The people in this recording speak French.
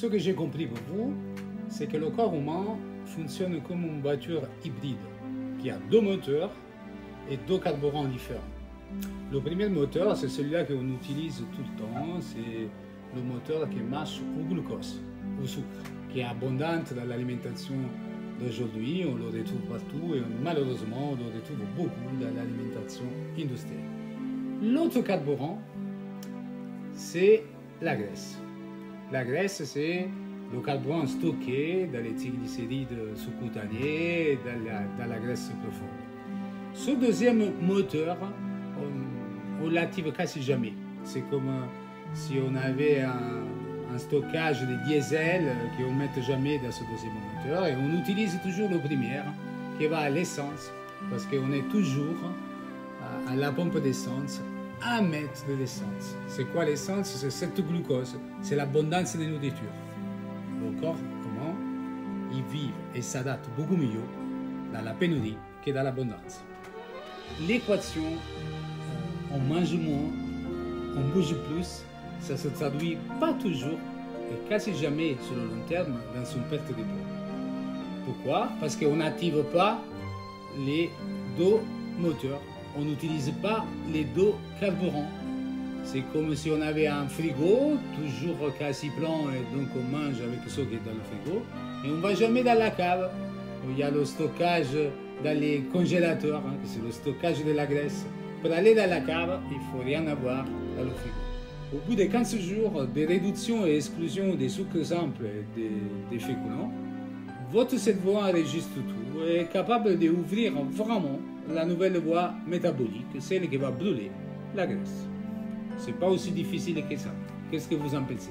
Ce que j'ai compris pour vous, c'est que le corps humain fonctionne comme une voiture hybride qui a deux moteurs et deux carburants différents. Le premier moteur, c'est celui-là qu'on utilise tout le temps, c'est le moteur qui marche au glucose, au sucre, qui est abondant dans l'alimentation d'aujourd'hui, on le retrouve partout et malheureusement on le retrouve beaucoup dans l'alimentation industrielle. L'autre carburant, c'est la graisse. La graisse, c'est le carburant stocké dans les triglycérides sous-cutanés, dans la graisse profonde. Ce deuxième moteur, on l'active quasi jamais. C'est comme si on avait un stockage de diesel qu'on ne met jamais dans ce deuxième moteur et on utilise toujours le premier qui va à l'essence parce qu'on est toujours à la pompe d'essence à mettre de l'essence. C'est quoi l'essence? C'est cette glucose, c'est l'abondance de nourriture. Le corps, comment il vit et s'adapte beaucoup mieux dans la pénurie que dans l'abondance. L'équation, on mange moins, on bouge plus, ça se traduit pas toujours et quasi jamais sur le long terme dans une perte de poids. Pourquoi? Parce qu'on n'active pas les deux moteurs, on n'utilise pas les deux carburants. C'est comme si on avait un frigo, toujours quasi plein, et donc on mange avec ce qui est dans le frigo, et on ne va jamais dans la cave, où il y a le stockage dans les congélateurs, c'est le stockage de la graisse. Pour aller dans la cave, il ne faut rien avoir dans le frigo. Au bout de 15 jours de réduction et exclusion des sucres simples et des féculents, votre cerveau enregistre tout et est capable d'ouvrir vraiment la nouvelle voie métabolique, celle qui va brûler la graisse. C'est pas aussi difficile que ça. Qu'est-ce que vous en pensez?